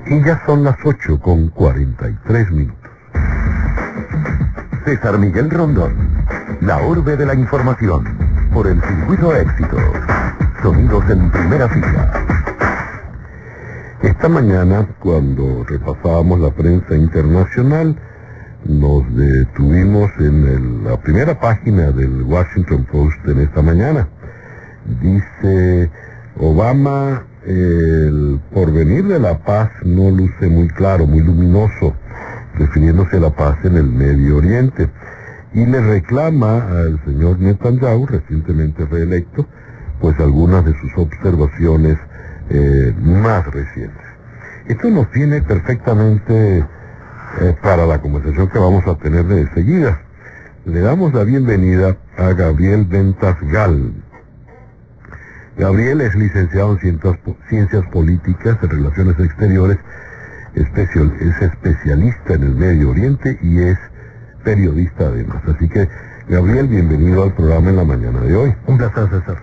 Y ya son las 8:43. César Miguel Rondón, la orbe de la información, por el Circuito Éxito. Sonidos en primera fila. Esta mañana, cuando repasábamos la prensa internacional, nos detuvimos en la primera página del Washington Post en esta mañana. Dice: Obama, el porvenir de la paz no luce muy claro, muy luminoso, refiriéndose a la paz en el Medio Oriente, y le reclama al señor Netanyahu, recientemente reelecto, pues algunas de sus observaciones más recientes. Esto nos viene perfectamente para la conversación que vamos a tener de seguida. Le damos la bienvenida a Gabriel Ventas Gal. Gabriel es licenciado en Ciencias Políticas y Relaciones Exteriores, es especialista en el Medio Oriente y es periodista además. Así que, Gabriel, bienvenido al programa en la mañana de hoy. Un placer, César.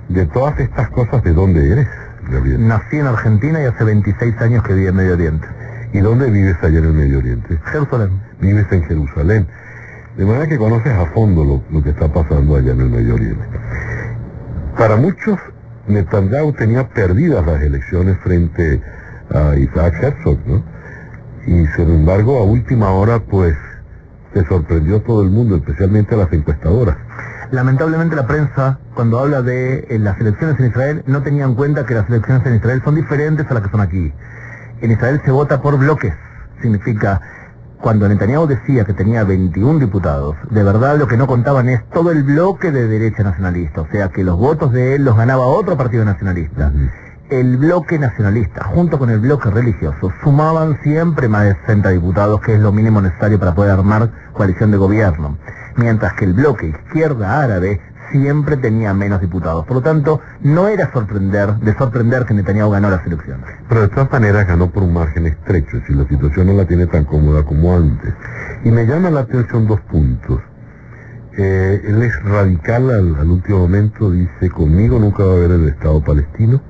De todas estas cosas, ¿de dónde eres, Gabriel? Nací en Argentina y hace 26 años que vivo en Medio Oriente. ¿Y dónde vives allá en el Medio Oriente? Jerusalén. Vives en Jerusalén. De manera que conoces a fondo lo que está pasando allá en el Medio Oriente. Para muchos, Netanyahu tenía perdidas las elecciones frente a Isaac Herzog, ¿no? Y sin embargo, a última hora, pues, se sorprendió todo el mundo, especialmente a las encuestadoras. Lamentablemente la prensa, cuando habla de las elecciones en Israel, no tenía en cuenta que las elecciones en Israel son diferentes a las que son aquí. En Israel se vota por bloques. Significa, cuando Netanyahu decía que tenía 21 diputados, de verdad lo que no contaban es todo el bloque de derecha nacionalista, o sea que los votos de él los ganaba otro partido nacionalista. El bloque nacionalista, junto con el bloque religioso, sumaban siempre más de 60 diputados, que es lo mínimo necesario para poder armar coalición de gobierno. Mientras que el bloque izquierda árabe siempre tenía menos diputados. Por lo tanto, no era de sorprender que Netanyahu ganó las elecciones. Pero de todas maneras ganó por un margen estrecho, si la situación no la tiene tan cómoda como antes. Y me llama la atención dos puntos. Él es radical al último momento, dice: conmigo nunca va a haber el Estado palestino.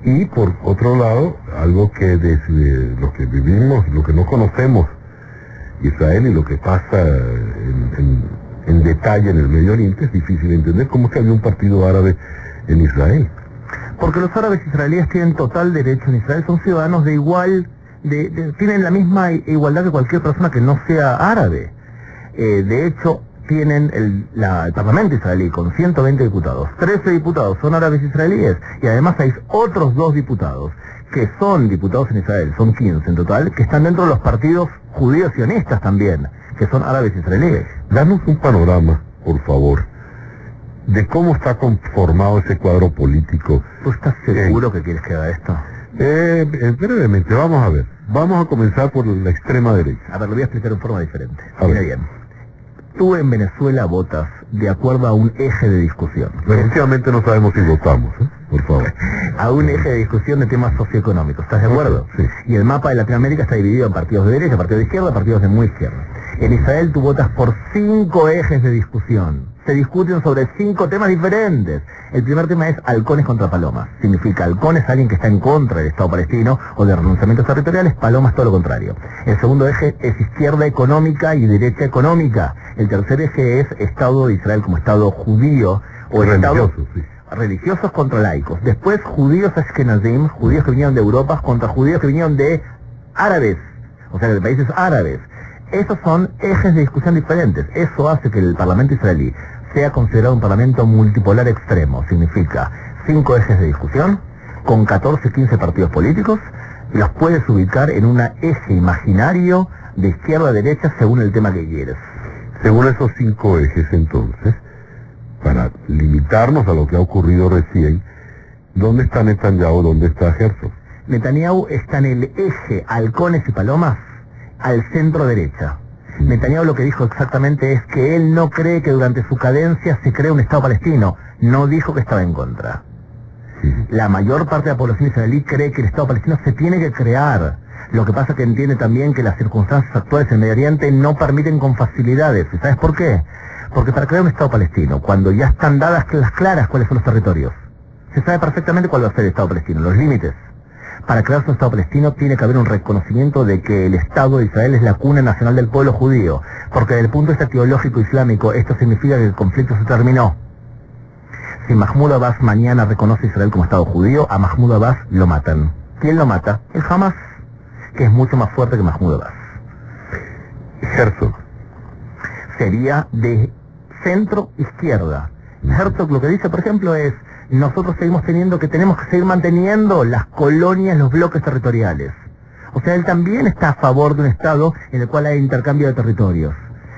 Y por otro lado, algo que desde lo que vivimos, lo que no conocemos, Israel y lo que pasa en detalle en el Medio Oriente, es difícil entender cómo es que había un partido árabe en Israel. Porque los árabes israelíes tienen total derecho en Israel, son ciudadanos de igual, tienen la misma igualdad que cualquier persona que no sea árabe. De hecho, tienen el Parlamento israelí con 120 diputados, 13 diputados son árabes israelíes, y además hay otros 2 diputados que son diputados en Israel, son 15 en total, que están dentro de los partidos judíos sionistas también, que son árabes israelíes. Danos un panorama, por favor, de cómo está conformado ese cuadro político. ¿Tú estás seguro que quieres que haga esto? Brevemente, vamos a ver. Vamos a comenzar por la extrema derecha. A ver, lo voy a explicar de forma diferente. A Mira ver. bien. Tú en Venezuela votas de acuerdo a un eje de discusión. Definitivamente no sabemos si votamos, por favor. A un eje de discusión de temas socioeconómicos, ¿estás de acuerdo? Sí. Y el mapa de Latinoamérica está dividido en partidos de derecha, partidos de izquierda, partidos de muy izquierda. En Israel tú votas por 5 ejes de discusión. Se discuten sobre 5 temas diferentes. El primer tema es halcones contra palomas. Significa, halcón es alguien que está en contra del Estado palestino o de renunciamientos territoriales, palomas todo lo contrario. El segundo eje es izquierda económica y derecha económica. El tercer eje es Estado de Israel como Estado judío o Estado religiosos contra laicos. Después judíos ashkenazim, judíos que vinieron de Europa contra judíos que vinieron de árabes, o sea, de países árabes. Esos son ejes de discusión diferentes. Eso hace que el Parlamento israelí sea considerado un parlamento multipolar extremo. Significa 5 ejes de discusión, con 14, 15 partidos políticos, y los puedes ubicar en un eje imaginario de izquierda a derecha según el tema que quieres. Según esos 5 ejes, entonces, para limitarnos a lo que ha ocurrido recién, ¿dónde está Netanyahu? ¿Dónde está Herzog? Netanyahu está en el eje halcones y palomas, al centro derecha. Netanyahu lo que dijo exactamente es que él no cree que durante su cadencia se cree un Estado palestino. No dijo que estaba en contra. La mayor parte de la población israelí cree que el Estado palestino se tiene que crear. Lo que pasa es que entiende también que las circunstancias actuales en Medio Oriente no permiten con facilidades. ¿Y sabes por qué? Porque para crear un Estado palestino, cuando ya están dadas las claras cuáles son los territorios, se sabe perfectamente cuál va a ser el Estado palestino, los límites. Para crearse un Estado palestino tiene que haber un reconocimiento de que el Estado de Israel es la cuna nacional del pueblo judío, porque desde el punto de vista teológico islámico esto significa que el conflicto se terminó. Si Mahmoud Abbas mañana reconoce a Israel como Estado judío, a Mahmoud Abbas lo matan. ¿Quién lo mata? El Hamas, que es mucho más fuerte que Mahmoud Abbas. Herzog sería de centro-izquierda. Herzog lo que dice, por ejemplo, es: nosotros tenemos que seguir manteniendo las colonias, los bloques territoriales. O sea, él también está a favor de un Estado en el cual hay intercambio de territorios.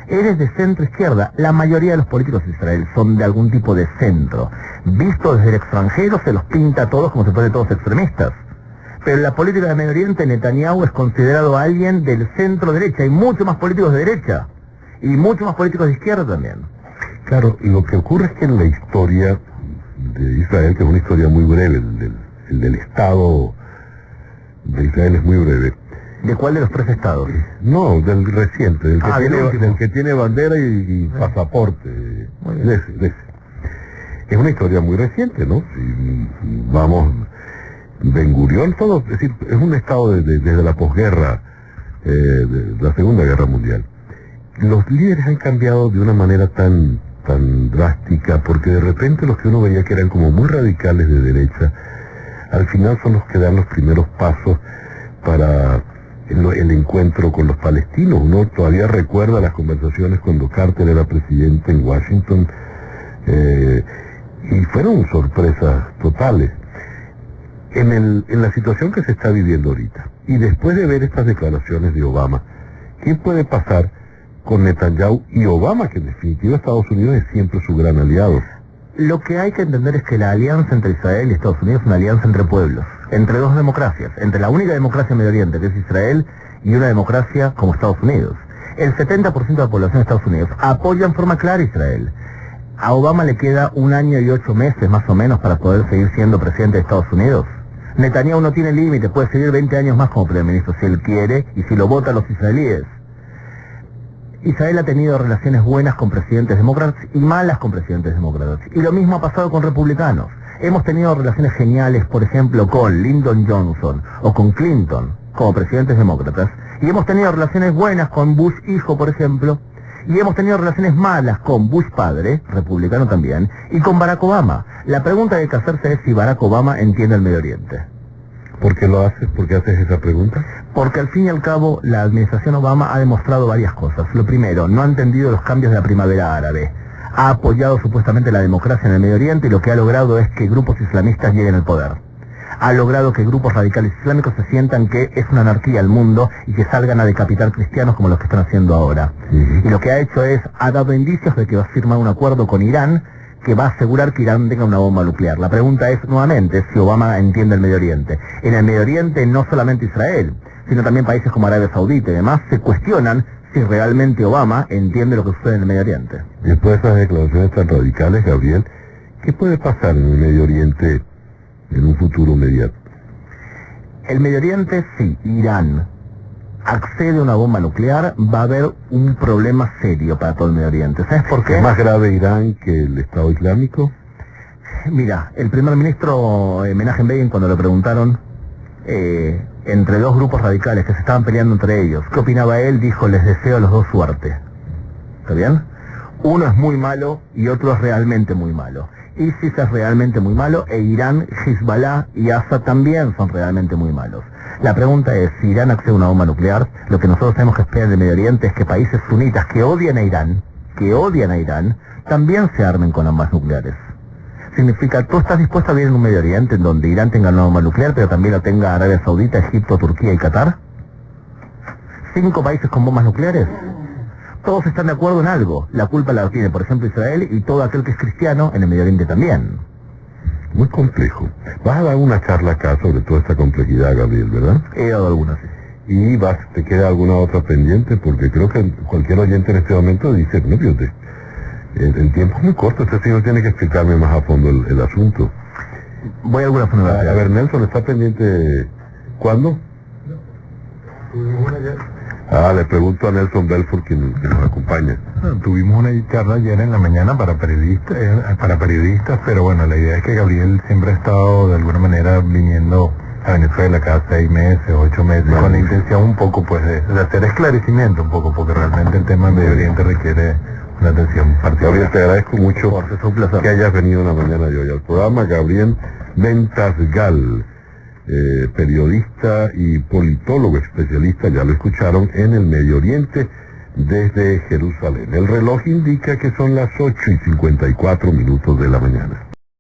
Él es de centro-izquierda. La mayoría de los políticos de Israel son de algún tipo de centro. Visto desde el extranjero se los pinta a todos como si fueran todos extremistas. Pero en la política de Medio Oriente, Netanyahu es considerado alguien del centro-derecha. Hay muchos más políticos de derecha y muchos más políticos de izquierda también. Claro, lo que ocurre es que en la historia de Israel, que es una historia muy breve, el del Estado de Israel es muy breve. ¿De cuál de los tres estados? No, del reciente, del que tiene bandera y pasaporte. De ese. Es una historia muy reciente, ¿no? Si vamos, Ben Gurión, todo, es decir, es un Estado desde la posguerra, de la Segunda Guerra Mundial. Los líderes han cambiado de una manera tan drástica, porque de repente los que uno veía que eran como muy radicales de derecha, al final son los que dan los primeros pasos para el encuentro con los palestinos. Uno todavía recuerda las conversaciones cuando Carter era presidente en Washington, y fueron sorpresas totales. En la situación que se está viviendo ahorita, y después de ver estas declaraciones de Obama, ¿qué puede pasar con Netanyahu y Obama, que en definitiva Estados Unidos es siempre su gran aliado? Lo que hay que entender es que la alianza entre Israel y Estados Unidos es una alianza entre pueblos, entre dos democracias, entre la única democracia en Medio Oriente, que es Israel, y una democracia como Estados Unidos. El 70% de la población de Estados Unidos apoya en forma clara a Israel. A Obama le queda 1 año y 8 meses más o menos para poder seguir siendo presidente de Estados Unidos. Netanyahu no tiene límite, puede seguir 20 años más como primer ministro si él quiere y si lo votan los israelíes. Israel ha tenido relaciones buenas con presidentes demócratas y malas con presidentes demócratas. Y lo mismo ha pasado con republicanos. Hemos tenido relaciones geniales, por ejemplo, con Lyndon Johnson o con Clinton como presidentes demócratas. Y hemos tenido relaciones buenas con Bush hijo, por ejemplo. Y hemos tenido relaciones malas con Bush padre, republicano también, y con Barack Obama. La pregunta que hay que hacerse es si Barack Obama entiende el Medio Oriente. ¿Por qué lo haces? ¿Por qué haces esa pregunta? Porque al fin y al cabo la administración Obama ha demostrado varias cosas. Lo primero, no ha entendido los cambios de la primavera árabe. Ha apoyado supuestamente la democracia en el Medio Oriente y lo que ha logrado es que grupos islamistas lleguen al poder. Ha logrado que grupos radicales islámicos se sientan que es una anarquía el mundo y que salgan a decapitar cristianos como los que están haciendo ahora. Y lo que ha hecho es, ha dado indicios de que va a firmar un acuerdo con Irán que va a asegurar que Irán tenga una bomba nuclear. La pregunta es, nuevamente, si Obama entiende el Medio Oriente. En el Medio Oriente no solamente Israel, sino también países como Arabia Saudita y demás se cuestionan si realmente Obama entiende lo que sucede en el Medio Oriente. Después de esas declaraciones tan radicales, Gabriel, ¿qué puede pasar en el Medio Oriente en un futuro inmediato? El Medio Oriente, sí, Irán accede a una bomba nuclear, va a haber un problema serio para todo el Medio Oriente. ¿Sabes por qué? ¿Es más grave Irán que el Estado Islámico? Mira, el primer ministro Menachem Begin, cuando le preguntaron entre dos grupos radicales que se estaban peleando entre ellos, ¿qué opinaba él? Dijo: les deseo a los dos suerte. ¿Está bien? Uno es muy malo y otro es realmente muy malo. ISIS es realmente muy malo e Irán, Hezbollah y Assad también son realmente muy malos. La pregunta es, si Irán accede a una bomba nuclear, lo que nosotros tenemos que esperar en el Medio Oriente es que países sunitas que odian a Irán, también se armen con armas nucleares. Significa, ¿tú estás dispuesto a vivir en un Medio Oriente en donde Irán tenga una bomba nuclear, pero también la tenga Arabia Saudita, Egipto, Turquía y Qatar? 5 países con bombas nucleares. Todos están de acuerdo en algo. La culpa la tiene, por ejemplo, Israel y todo aquel que es cristiano en el Medio Oriente también. Muy complejo. Vas a dar una charla acá sobre toda esta complejidad, Gabriel, ¿verdad? He dado algunas, sí. ¿Y te queda alguna otra pendiente? Porque creo que cualquier oyente en este momento dice, no, fíjate, el tiempo es muy corto, este señor tiene que explicarme más a fondo el asunto. Voy a alguna forma. A ver, Nelson, ¿está pendiente cuándo? Le pregunto a Nelson Belfort, que nos acompaña. Tuvimos una charla ayer en la mañana para periodistas, pero bueno, la idea es que Gabriel siempre ha estado de alguna manera viniendo a Venezuela cada 6 meses, 8 meses, con la intención un poco pues de hacer esclarecimiento un poco, porque realmente el tema del Medio Oriente requiere una atención particular. Gabriel, te agradezco mucho que hayas venido en la mañana de hoy al programa. Gabriel Ventasgal, periodista y politólogo especialista, ya lo escucharon, en el Medio Oriente desde Jerusalén. El reloj indica que son las 8:54 de la mañana.